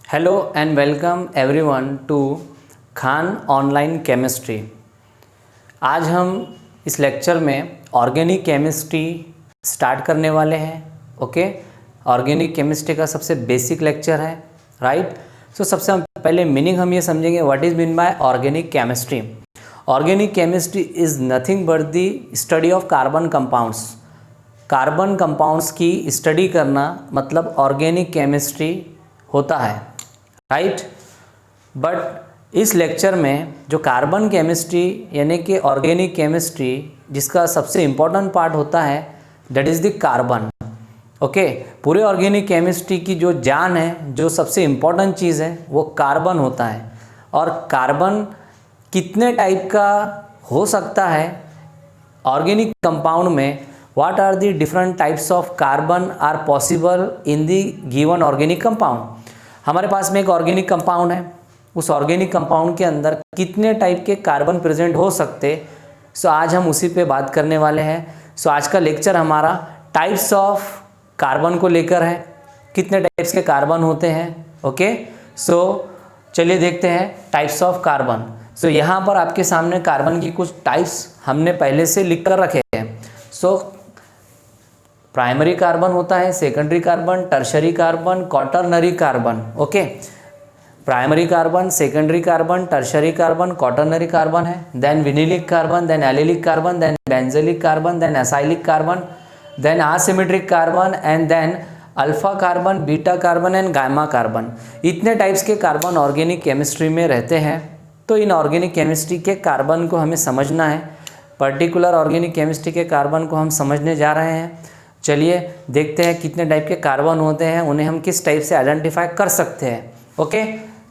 Hello and welcome everyone to Khan online chemistry. आज हम इस लेक्चर में ऑर्गेनिक केमिस्ट्री स्टार्ट करने वाले हैं। ओके, ऑर्गेनिक केमिस्ट्री का सबसे बेसिक लेक्चर है, राइट। सो सबसे पहले मीनिंग हम ये समझेंगे what is mean by organic chemistry. Organic chemistry is nothing but the study of carbon compounds. Carbon compounds की स्टडी करना मतलब ऑर्गेनिक केमिस्ट्री होता है, राइट। बट इस लेक्चर में जो कार्बन केमिस्ट्री यानी कि ऑर्गेनिक केमिस्ट्री जिसका सबसे इम्पोर्टेंट पार्ट होता है that is the carbon. Okay, पूरे ऑर्गेनिक केमिस्ट्री की जो जान है, जो सबसे इम्पोर्टेंट चीज़ है वो कार्बन होता है। और कार्बन कितने टाइप का हो सकता है ऑर्गेनिक कंपाउंड में, what are the different types of carbon are possible in the given organic compound. हमारे पास में एक ऑर्गेनिक कंपाउंड है, उस ऑर्गेनिक कंपाउंड के अंदर कितने टाइप के कार्बन प्रेजेंट हो सकते। सो आज हम उसी पे बात करने वाले हैं। सो आज का लेक्चर हमारा टाइप्स ऑफ कार्बन को लेकर है, कितने टाइप्स के कार्बन होते हैं। ओके, सो चलिए देखते हैं टाइप्स ऑफ कार्बन। सो यहाँ पर आपके सामने कार्बन की कुछ टाइप्स हमने पहले से लिख कर रखे हैं। सो प्राइमरी कार्बन होता है, secondary carbon, tertiary carbon, quaternary carbon. Okay, primary carbon, secondary carbon, tertiary carbon, quaternary carbon है, then vinylic carbon, then allylic carbon, then benzylic carbon, then acylic carbon, then asymmetric carbon and then alpha carbon, beta carbon and gamma carbon. इतने types के carbon organic chemistry में रहते हैं। तो इन organic chemistry के carbon को हमें समझना है, पर्टिकुलर ऑर्गेनिक केमिस्ट्री के कार्बन को हम समझने जा रहे हैं। चलिए देखते हैं कितने टाइप के कार्बन होते हैं, उन्हें हम किस टाइप से आइडेंटिफाई कर सकते हैं। ओके,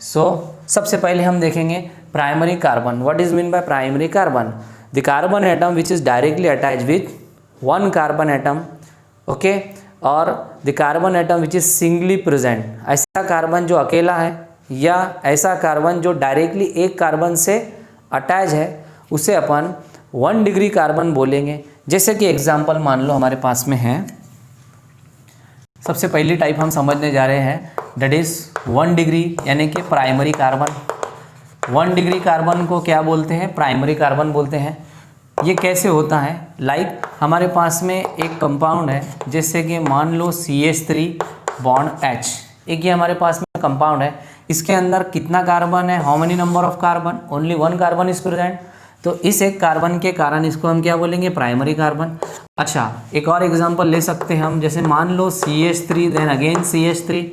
सो सबसे पहले हम देखेंगे primary carbon. What is mean by primary carbon? The carbon atom which is directly attach with one carbon atom. Okay, और the carbon atom which is singly present. ऐसा कार्बन जो अकेला है या ऐसा कार्बन जो डायरेक्टली एक कार्बन से अटैच है उसे अपन 1 डिग्री कार्बन बोलेंगे। जैसे कि एग्जाम्पल मान लो हमारे पास में है, सबसे पहली टाइप हम समझने जा रहे हैं दैट इज़ 1 डिग्री यानी कि प्राइमरी कार्बन। 1 डिग्री कार्बन को क्या बोलते हैं? प्राइमरी कार्बन बोलते हैं। ये कैसे होता है? लाइक हमारे पास में एक कंपाउंड है, जैसे कि मान लो CH3 बॉन्ड H। एक ये हमारे पास में कंपाउंड है, इसके अंदर कितना कार्बन है? How many number of carbon? Only 1 carbon is present. तो इस एक कार्बन के कारण इसको हम क्या बोलेंगे? Primary carbon. अच्छा, एक और एग्जांपल ले सकते हैं हम, जैसे मान लो CH3 देन अगेन CH3।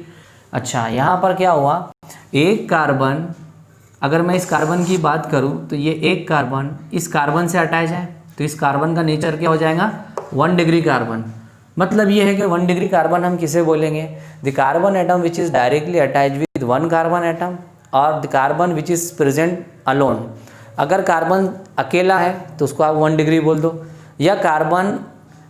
अच्छा, यहाँ पर क्या हुआ? एक कार्बन, अगर मैं इस कार्बन की बात करूँ तो ये एक कार्बन इस कार्बन से अटैच है, तो इस कार्बन का नेचर क्या हो जाएगा? 1 डिग्री कार्बन। मतलब ये है कि 1 डिग्री कार्बन हम किसे बोलेंगे? The carbon atom which is directly attach with 1 carbon atom और the carbon which is present alone. अगर कार्बन अकेला है तो उसको आप 1 डिग्री बोल दो, या कार्बन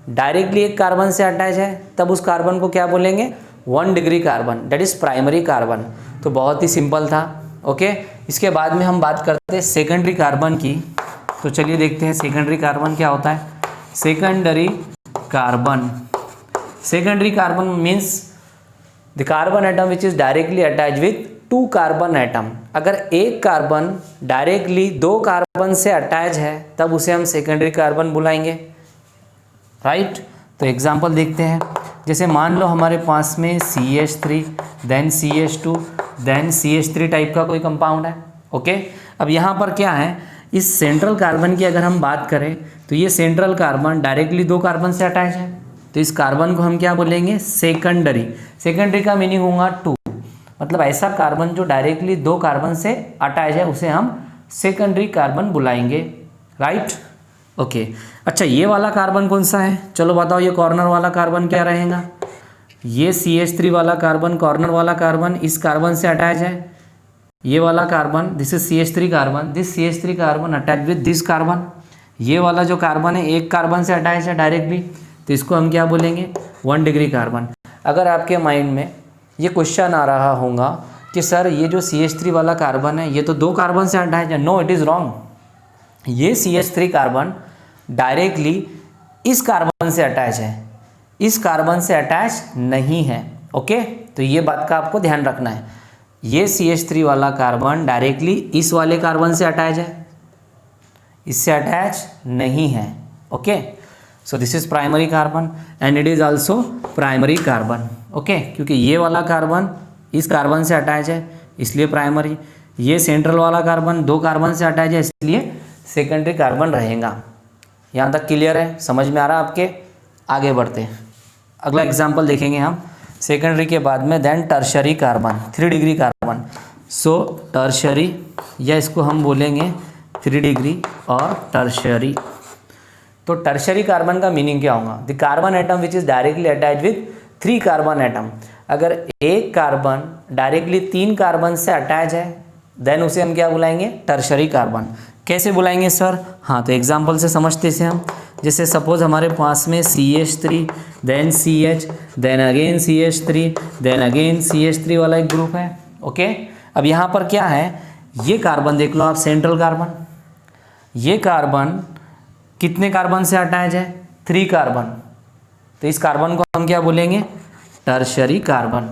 डायरेक्टली एक कार्बन से अटैच है तब उस कार्बन को क्या बोलेंगे? 1 degree carbon, that is primary carbon. तो बहुत ही सिंपल था। ओके, इसके बाद में हम बात करते हैं सेकेंडरी कार्बन की। तो चलिए देखते हैं सेकेंडरी कार्बन क्या होता है। Secondary carbon, secondary carbon means the carbon atom which is directly attach with 2 carbon atom. अगर एक कार्बन डायरेक्टली 2 कार्बन से अटैच है तब उसे हम सेकेंडरी कार्बन बुलाएंगे, राइट। तो एग्जांपल देखते हैं, जैसे मान लो हमारे पास में CH3 then CH2 then CH3 type का कोई कंपाउंड है। ओके, अब यहाँ पर क्या है, इस सेंट्रल कार्बन की अगर हम बात करें तो ये सेंट्रल कार्बन डायरेक्टली 2 कार्बन से अटैच है, तो इस कार्बन को हम क्या बोलेंगे? सेकेंडरी। सेकेंडरी का मीनिंग होगा 2, मतलब ऐसा कार्बन जो डायरेक्टली 2 कार्बन से अटैच है उसे हम सेकेंडरी कार्बन बुलाएंगे, राइट। ओके, अच्छा ये वाला कार्बन कौन सा है? चलो बताओ, ये कॉर्नर वाला कार्बन क्या रहेगा? ये CH3 वाला कार्बन, कॉर्नर वाला कार्बन इस कार्बन से अटैच है। ये वाला carbon, this is CH3 carbon, this CH3 carbon attach with this carbon. ये वाला जो कार्बन है एक कार्बन से अटैच है डायरेक्टली, तो इसको हम क्या बोलेंगे? 1 डिग्री कार्बन। अगर आपके माइंड में ये क्वेश्चन आ रहा होगा कि सर ये जो CH3 वाला कार्बन है ये तो 2 कार्बन से अटैच है, नो इट इज़ रॉन्ग। ये CH3 कार्बन डायरेक्टली इस कार्बन से अटैच है, इस कार्बन से अटैच नहीं है। ओके, तो ये बात का आपको ध्यान रखना है। ये CH3 वाला कार्बन डायरेक्टली इस वाले कार्बन से अटैच है, इससे अटैच नहीं है। Okay, so this is primary carbon and it is also primary carbon. Okay, क्योंकि ये वाला कार्बन इस कार्बन से अटैच है इसलिए प्राइमरी, ये सेंट्रल वाला कार्बन दो कार्बन से अटैच है इसलिए सेकेंडरी कार्बन रहेगा। यहाँ तक क्लियर है, समझ में आ रहा है आपके? आगे बढ़ते हैं, अगला एग्जाम्पल देखेंगे हम सेकेंडरी के बाद में। Then tertiary carbon, 3 degree carbon. So tertiary या इसको हम बोलेंगे 3 डिग्री और टर्शरी। तो टर्शरी कार्बन का मीनिंग क्या होगा? The carbon atom which is directly attach with 3 carbon atom. अगर एक कार्बन डायरेक्टली 3 कार्बन से अटैच है देन उसे हम क्या बुलाएंगे? Tertiary carbon. कैसे बुलाएंगे सर? हाँ, तो एग्जाम्पल से समझते इसे हम। जैसे सपोज हमारे पास में CH3 then CH then again CH3 then again CH3 वाला एक ग्रुप है। ओके, अब यहाँ पर क्या है, ये कार्बन देख लो आप, सेंट्रल कार्बन। ये कार्बन कितने कार्बन से अटैच है? 3 कार्बन। तो इस कार्बन को हम क्या बोलेंगे? Tertiary carbon.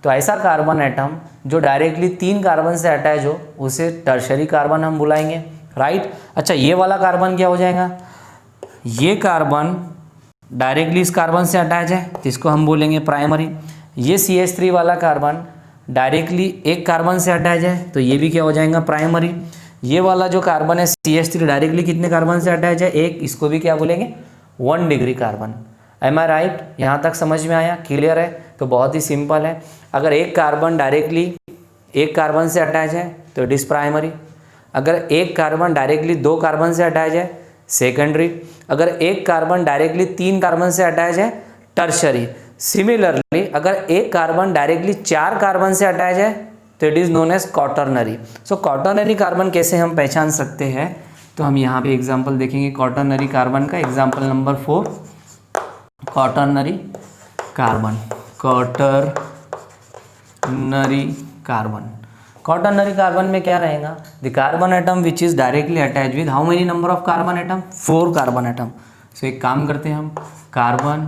तो ऐसा कार्बन एटम जो डायरेक्टली 3 कार्बन से अटैच हो उसे टर्शरी कार्बन हम बुलाएंगे, राइट। अच्छा, ये वाला कार्बन क्या हो जाएगा? ये कार्बन डायरेक्टली इस कार्बन से अटैच है तो इसको हम बोलेंगे प्राइमरी। ये CH3 वाला कार्बन डायरेक्टली एक कार्बन से अटैच है तो ये भी क्या हो जाएगा? प्राइमरी। ये वाला जो कार्बन है CH3 डायरेक्टली कितने कार्बन से अटैच है? एक, इसको भी क्या बोलेंगे? 1 डिग्री कार्बन। एम आई राइट? यहाँ तक समझ में आया? क्लियर है? तो बहुत ही सिंपल है। अगर एक कार्बन डायरेक्टली एक कार्बन से अटैच है तो इट इज़ प्राइमरी। अगर एक कार्बन डायरेक्टली 2 कार्बन से अटैच है, सेकेंडरी। अगर एक कार्बन डायरेक्टली 3 कार्बन से अटैच है, टर्शरी। सिमिलरली अगर एक कार्बन डायरेक्टली 4 कार्बन से अटैच है तो it is known as quaternary. So quaternary carbon कैसे हम पहचान सकते हैं? तो हम यहाँ पे एग्जांपल देखेंगे क्वाटरनरी कार्बन का। Example number 4, quaternary carbon. Quaternary carbon, quaternary carbon में क्या रहेगा? The carbon atom which is directly attach with how many number of carbon atom? 4 carbon atom. सो एक काम करते हैं हम, carbon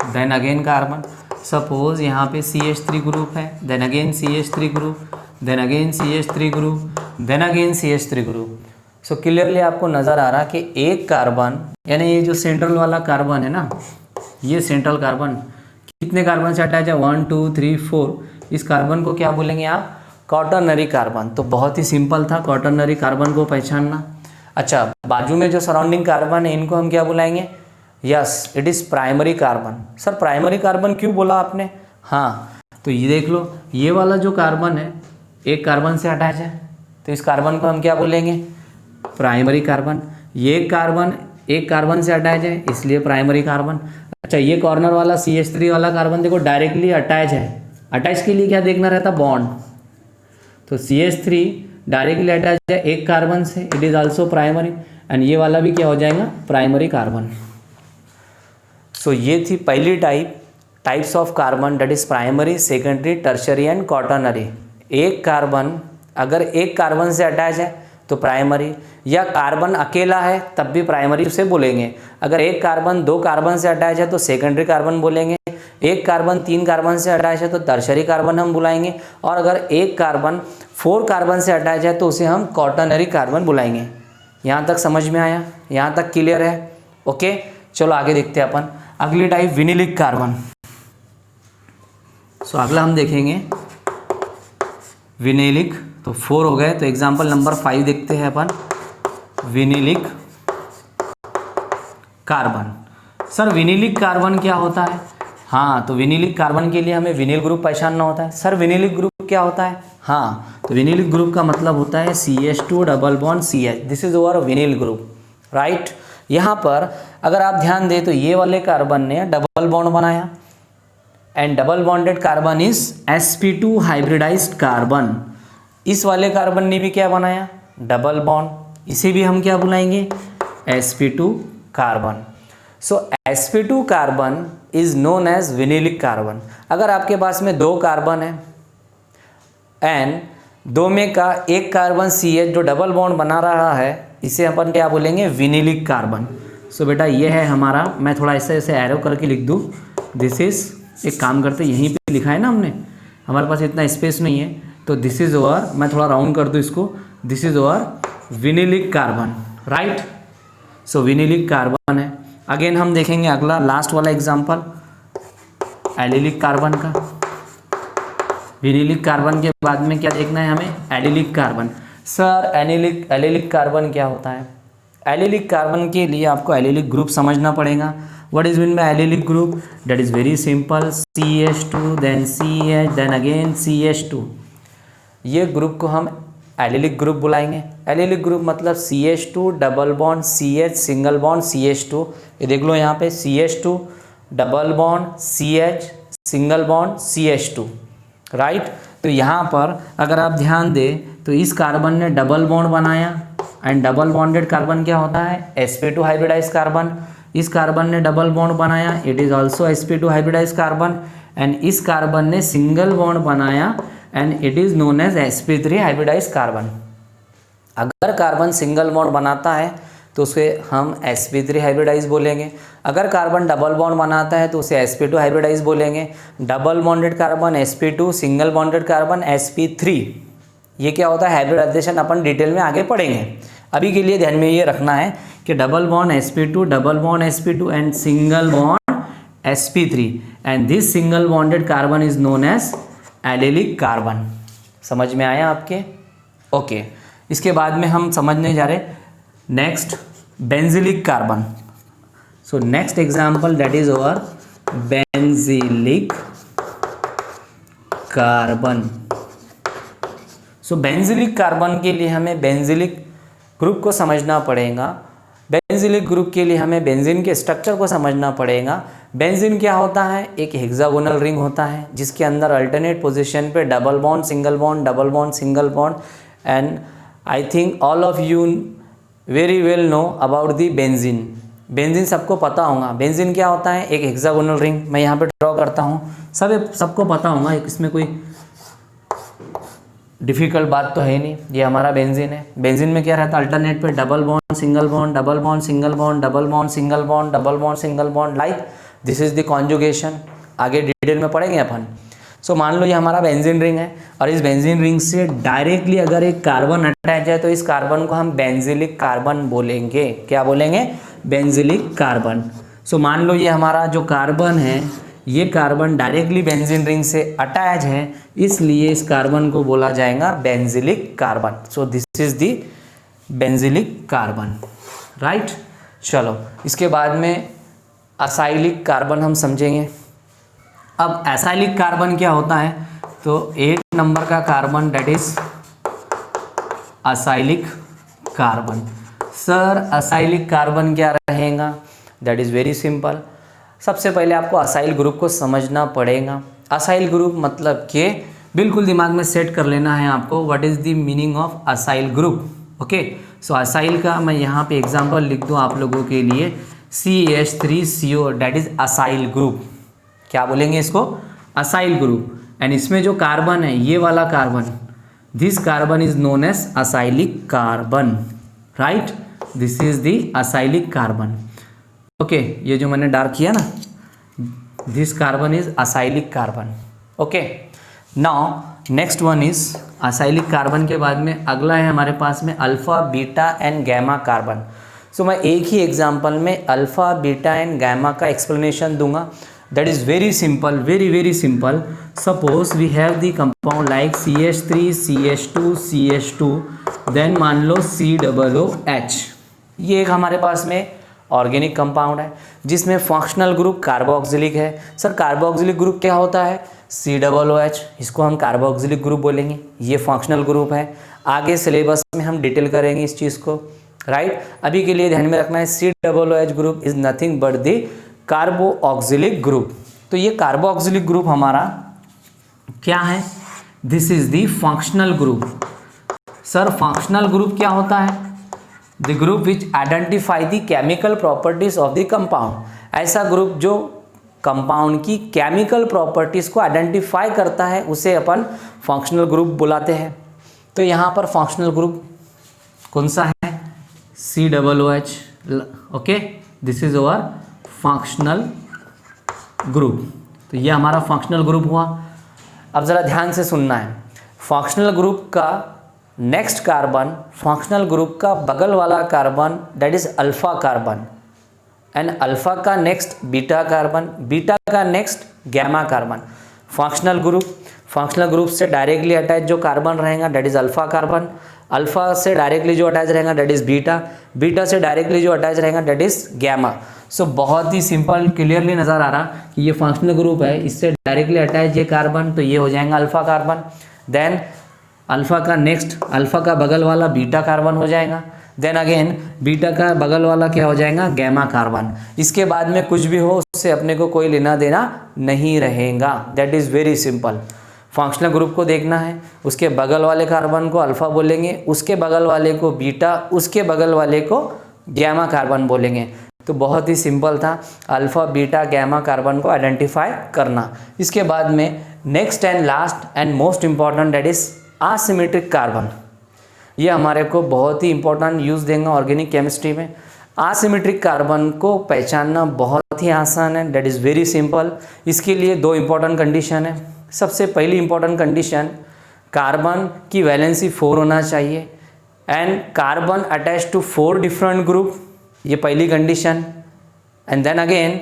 then again carbon. Suppose यहाँ पे CH3 ग्रुप है, then again CH3 group, then again CH3 group, then again CH3 group. So clearly आपको नज़र आ रहा कि एक कार्बन, यानी ये जो सेंट्रल वाला कार्बन है ना, ये सेंट्रल कार्बन कितने कार्बन से अटैच है? 1 2 3 4। इस कार्बन को क्या बोलेंगे आप? Quaternary carbon. तो बहुत ही सिंपल था क्वाटरनरी कार्बन को पहचानना। अच्छा, बाजू में जो सराउंडिंग कार्बन है इनको हम क्या बुलाएंगे? Yes, it is primary carbon. Sir primary carbon क्यों बोला आपने? हाँ, तो ये देख लो, ये वाला जो कार्बन है एक कार्बन से अटैच है तो इस कार्बन को हम क्या बोलेंगे? Primary carbon. ये कार्बन एक कार्बन से अटैच है इसलिए प्राइमरी कार्बन। अच्छा, ये कॉर्नर वाला CH3 वाला कार्बन देखो डायरेक्टली अटैच है। अटैच के लिए क्या देखना रहता? बॉन्ड। तो CH3 डायरेक्टली अटैच है एक कार्बन से, it is also primary. And ये वाला भी क्या हो जाएगा? Primary carbon. सो ये थी पहली types of carbon, that is primary, secondary, tertiary and quaternary. एक कार्बन अगर एक कार्बन से अटैच है तो प्राइमरी, या कार्बन अकेला है तब भी प्राइमरी उसे बोलेंगे। अगर एक कार्बन 2 कार्बन से अटैच है तो सेकेंडरी कार्बन बोलेंगे। एक कार्बन 3 कार्बन से अटैच है तो टर्शरी कार्बन हम बुलाएंगे। और अगर एक कार्बन 4 कार्बन से अटैच है तो उसे हम क्वाटरनरी कार्बन बुलाएंगे। यहाँ तक समझ में आया? यहाँ तक क्लियर है? ओके, चलो आगे देखते हैं अपन। अगली टाइप विनिलिक कार्बन। सो अगला हम देखेंगे विनिलिक। तो 4 हो गए, तो एग्जाम्पल नंबर 5 देखते हैं अपन। विनिलिक कार्बन। सर विनिलिक कार्बन क्या होता है? हाँ, तो विनिलिक कार्बन के लिए हमें विनिल ग्रुप पहचानना होता है। सर विनिलिक ग्रुप क्या होता है? हाँ, तो विनिलिक ग्रुप का मतलब होता है CH2 double bond CH। This is our vinyl group, right. यहाँ पर अगर आप ध्यान दें तो ये वाले कार्बन ने डबल बॉन्ड बनाया and double bonded carbon is sp2 hybridized carbon. इस वाले कार्बन ने भी क्या बनाया? Double bond. इसे भी हम क्या बुलाएंगे? sp2 carbon. So sp2 carbon is known as vinylic carbon. अगर आपके पास में 2 कार्बन है एंड 2 में का एक कार्बन CH जो डबल बॉन्ड बना रहा है, इसे अपन क्या बोलेंगे? विनिलिक कार्बन। सो बेटा ये है हमारा, मैं थोड़ा ऐसे एरो करके लिख दूँ। दिस इज, एक काम करते यहीं पे लिखा है ना हमने, हमारे पास इतना स्पेस नहीं है तो दिस इज ओवर, मैं थोड़ा राउंड कर दूँ इसको, this is our vinylic carbon, right. So vinylic carbon है। अगेन हम देखेंगे अगला लास्ट वाला एग्जांपल एलिलिक कार्बन का। विनिलिक कार्बन के बाद में क्या देखना है हमें, allylic carbon. Sir allylic carbon क्या होता है? एलिलिक कार्बन के लिए आपको एलिलिक ग्रुप समझना पड़ेगा। What is mean by allylic group? That is very simple, CH2 then CH then again CH2। ये ग्रुप को हम एलिलिक ग्रुप बुलाएंगे। एलिलिक ग्रुप मतलब CH2 double bond CH single bond CH2। ये देख लो यहाँ पे CH2 double bond CH single bond CH2, right. तो यहाँ पर अगर आप ध्यान दें तो इस कार्बन ने डबल बॉन्ड बनाया एंड डबल बॉन्डेड कार्बन क्या होता है, sp2 हाइब्रिडाइज कार्बन। इस कार्बन ने डबल बॉन्ड बनाया, it is also sp2 hybridise carbon. And इस कार्बन ने सिंगल बॉन्ड बनाया and it is known as sp3 hybridise carbon. अगर कार्बन सिंगल बॉन्ड बनाता है तो उसे हम sp3 हाइब्रिडाइज बोलेंगे। अगर कार्बन डबल बॉन्ड बनाता है तो उसे sp2 हाइब्रिडाइज बोलेंगे। Double bonded carbon sp2, single bonded carbon sp3। ये क्या होता है, हाइब्रिडाइजेशन अपन डिटेल में आगे पढ़ेंगे। अभी के लिए ध्यान में ये रखना है कि double bond sp2, double bond sp2 and single bond sp3 and this single bonded carbon is known as allylic carbon. समझ में आया आपके? ओके। इसके बाद में हम समझने जा रहे next benzylic carbon. So next example that is over benzylic carbon. So benzylic carbon के लिए हमें बेंजिलिक ग्रुप को समझना पड़ेगा। बेंजिलिक ग्रुप के लिए हमें बेंजीन के स्ट्रक्चर को समझना पड़ेगा। बेंजीन क्या होता है, एक हेक्सागोनल रिंग होता है जिसके अंदर अल्टरनेट पोजीशन पे double bond single bond, double bond single bond. And I think all of you very well know about the benzene. Benzene सबको पता होगा। बेंजीन क्या होता है, एक हेक्सागोनल रिंग। मैं यहाँ पे ड्रॉ करता हूँ, सबको पता होगा, इसमें कोई डिफ़िकल्ट बात तो है नहीं। ये हमारा बेंजीन है। बेंजीन में क्या रहता है, अल्टरनेट पे double bond single bond, double bond single bond, double bond single bond, double bond single bond, like this is the conjugation. आगे डिटेल में पढ़ेंगे अपन। सो मान लो ये हमारा बेंजीन रिंग है और इस बेंजीन रिंग से डायरेक्टली अगर एक कार्बन अटैच है तो इस कार्बन को हम बेंजिलिक कार्बन बोलेंगे। क्या बोलेंगे, बेंजिलिक कार्बन। सो मान लो ये हमारा जो कार्बन है, ये कार्बन डायरेक्टली बेंजीन रिंग से अटैच है, इसलिए इस कार्बन को बोला जाएगा benzylic carbon. So this is the benzylic carbon, right. चलो इसके बाद में असाइलिक कार्बन हम समझेंगे। अब असाइलिक कार्बन क्या होता है, तो 8 नंबर का carbon that is acylic carbon. Sir acylic carbon क्या रहेगा, दैट इज़ वेरी सिंपल। सबसे पहले आपको असाइल ग्रुप को समझना पड़ेगा। असाइल ग्रुप मतलब कि बिल्कुल दिमाग में सेट कर लेना है आपको, what is the meaning of acyl group. Okay, so acyl का मैं यहाँ पे एग्जांपल लिख दूँ आप लोगों के लिए, CH3CO that is acyl group. क्या बोलेंगे इसको, असाइल ग्रुप। एंड इसमें जो कार्बन है, ये वाला carbon, this carbon is known as acylic carbon, right. This is the acylic carbon. Okay, ये जो मैंने डार्क किया ना, this carbon is acylic carbon. Okay, now next one is acylic carbon के बाद में अगला है हमारे पास में alpha beta and gamma carbon. So मैं एक ही एग्जांपल में अल्फा बीटा एंड गैमा का एक्सप्लेनेशन दूंगा। That is very simple, very simple. Suppose we have the compound like CH3 CH2 CH2 then मान लो COOH। ये एक हमारे पास में ऑर्गेनिक कंपाउंड है जिसमें फंक्शनल ग्रुप कार्बोक्सिलिक है। सर कार्बोक्सिलिक ग्रुप क्या होता है, COOH, इसको हम कार्बोक्सिलिक ग्रुप बोलेंगे। ये फंक्शनल ग्रुप है। आगे सिलेबस में हम डिटेल करेंगे इस चीज़ को, राइट। अभी के लिए ध्यान में रखना है COOH group is nothing but the carboxylic group. तो ये कार्बोक्सिलिक ग्रुप हमारा क्या है, this is the functional group. Sir functional group क्या होता है, the group which identify the chemical properties of the compound. ऐसा ग्रुप जो कंपाउंड की केमिकल प्रॉपर्टीज को आइडेंटिफाई करता है उसे अपन फंक्शनल ग्रुप बुलाते हैं। तो यहाँ पर फंक्शनल ग्रुप कौन सा है, COOH। Okay, this is our functional group. तो ये हमारा फंक्शनल ग्रुप हुआ। अब ज़रा ध्यान से सुनना है। फंक्शनल ग्रुप का नेक्स्ट कार्बन, फंक्शनल ग्रुप का बगल वाला carbon that is alpha carbon, and alpha का नेक्स्ट बीटा कार्बन, बीटा का next gamma carbon. Functional group से डायरेक्टली अटैच जो कार्बन रहेगा that is alpha carbon, alpha से डायरेक्टली जो अटैच रहेगा दैट इज बीटा, बीटा से डायरेक्टली जो अटैच रहेगा दैट इज गैमा। सो बहुत ही सिंपल, क्लियरली नज़र आ रहा कि ये फंक्शनल ग्रुप है, इससे डायरेक्टली अटैच ये कार्बन, तो ये हो जाएगा अल्फा कार्बन। देन अल्फा का नेक्स्ट, अल्फा का बगल वाला बीटा कार्बन हो जाएगा। देन अगेन बीटा का बगल वाला क्या हो जाएगा, गैमा कार्बन। इसके बाद में कुछ भी हो उससे अपने को कोई लेना देना नहीं रहेगा। That is very simple. Functional group को देखना है, उसके बगल वाले कार्बन को अल्फा बोलेंगे, उसके बगल वाले को बीटा, उसके बगल वाले को गैमा कार्बन बोलेंगे। तो बहुत ही सिंपल था अल्फा बीटा गैमा कार्बन को आइडेंटिफाई करना। इसके बाद में next and last and most important that is asymmetric carbon. ये हमारे को बहुत ही इंपॉर्टेंट यूज़ देंगे ऑर्गेनिक केमिस्ट्री में। असिमेट्रिक कार्बन को पहचानना बहुत ही आसान है, दैट इज़ वेरी सिंपल। इसके लिए दो इम्पॉर्टेंट कंडीशन है। सबसे पहली इंपॉर्टेंट कंडीशन, कार्बन की वैलेंसी 4 होना चाहिए and carbon attach to 4 different group, ये पहली condition. And then again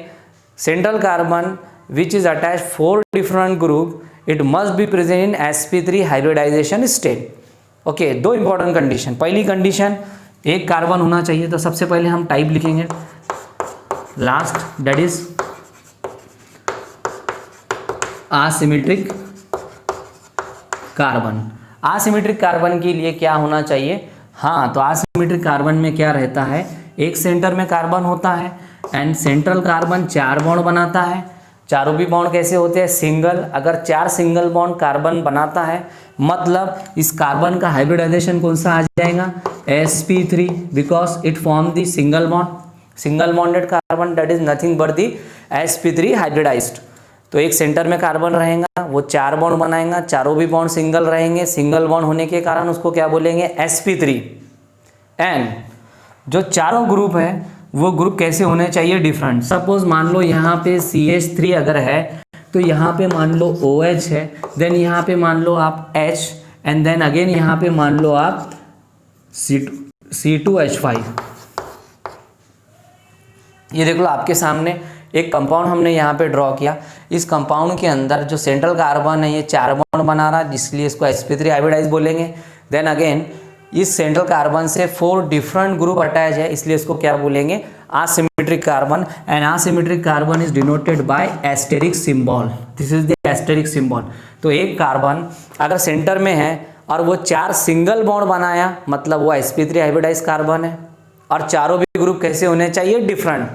central carbon which is attach 4 different group, it must be present in sp3 hybridisation state. Okay, दो important condition. पहली condition, एक carbon होना चाहिए, तो सबसे पहले हम टाइप लिखेंगे last, that is asymmetric carbon. Asymmetric carbon के लिए क्या होना चाहिए, हाँ, तो असिमेट्रिक कार्बन में क्या रहता है, एक सेंटर में कार्बन होता है एंड सेंट्रल कार्बन 4 बॉन्ड बनाता है। चारों भी बॉन्ड कैसे होते हैं, सिंगल। अगर 4 सिंगल बॉन्ड कार्बन बनाता है मतलब इस कार्बन का हाइब्रिडाइजेशन कौन सा आ जाएगा, sp3, because it form the single bond. Single bonded carbon that is nothing but the sp3 hybridised. तो एक सेंटर में कार्बन रहेगा, वो 4 बॉन्ड बनाएगा, चारों भी बॉन्ड सिंगल रहेंगे। सिंगल बॉन्ड होने के कारण उसको क्या बोलेंगे, sp3। एंड जो चारों ग्रुप है वो ग्रुप कैसे होने चाहिए, डिफरेंट। सपोज मान लो यहाँ पे CH3 अगर है तो यहाँ पे मान लो OH है, देन यहाँ पे मान लो आप H, एंड देन अगेन यहाँ पे मान लो आप C2H5। ये देख लो आपके सामने एक कंपाउंड हमने यहाँ पे ड्रॉ किया। इस कंपाउंड के अंदर जो सेंट्रल कार्बन है ये 4 बॉन्ड बना रहा है, जिसलिए इसको sp3 हाइब्रिडाइज बोलेंगे। देन अगेन इस सेंट्रल कार्बन से 4 डिफरेंट ग्रुप अटैच है, इसलिए इसको क्या बोलेंगे, asymmetric carbon. And asymmetric carbon is denoted by asterisk symbol. This is the asterisk symbol. तो एक कार्बन अगर सेंटर में है और वो 4 सिंगल बॉन्ड बनाया मतलब वो sp3 हाइब्रिडाइज कार्बन है, और चारों भी ग्रुप कैसे होने चाहिए, different,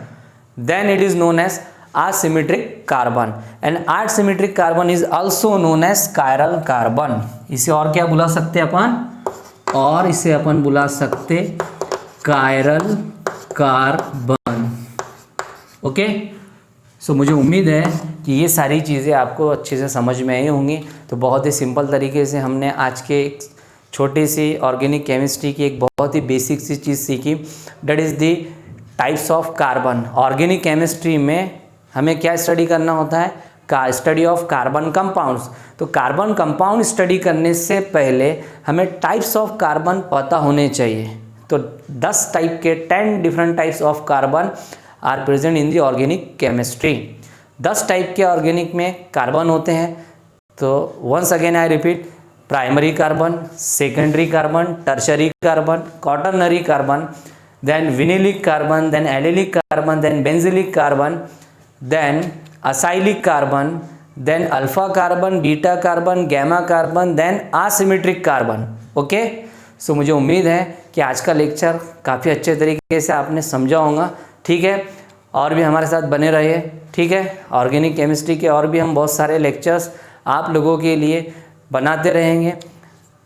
then it is known as asymmetric carbon. And asymmetric carbon is also known as chiral carbon. इसे और क्या बुला सकते हैं अपन, और इसे अपन बुला सकते कायरल कार्बन। ओके, सो मुझे उम्मीद है कि ये सारी चीज़ें आपको अच्छे से समझ में आई होंगी। तो बहुत ही सिंपल तरीके से हमने आज के एक छोटी सी ऑर्गेनिक केमिस्ट्री की एक बहुत ही बेसिक सी चीज़ सीखी, that is the types of carbon. Organic chemistry में हमें क्या स्टडी करना होता है, स्टडी ऑफ कार्बन कंपाउंड्स। तो कार्बन कंपाउंड स्टडी करने से पहले हमें टाइप्स ऑफ कार्बन पता होने चाहिए। तो 10 टाइप के 10 different types of carbon are present in the organic chemistry. 10 type के ऑर्गेनिक में कार्बन होते हैं। तो once again I repeat, primary carbon, secondary carbon, tertiary carbon, quaternary carbon, then vinylic carbon, then allylic carbon, then benzylic carbon, then acylic carbon, then alpha carbon, beta carbon, gamma carbon, then asymmetric carbon। Okay, so मुझे उम्मीद है कि आज का lecture काफ़ी अच्छे तरीके से आपने समझा होगा। ठीक है, और भी हमारे साथ बने रहिए। ठीक है, ऑर्गेनिक केमिस्ट्री के और भी हम बहुत सारे लेक्चर्स आप लोगों के लिए बनाते रहेंगे।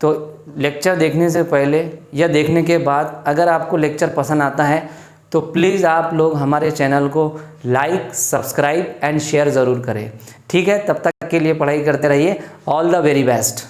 तो लेक्चर देखने से पहले या देखने के बाद अगर आपको लेक्चर पसंद आता है तो प्लीज़ आप लोग हमारे चैनल को लाइक, सब्सक्राइब एंड शेयर ज़रूर करें। ठीक है, तब तक के लिए पढ़ाई करते रहिए। All the very best.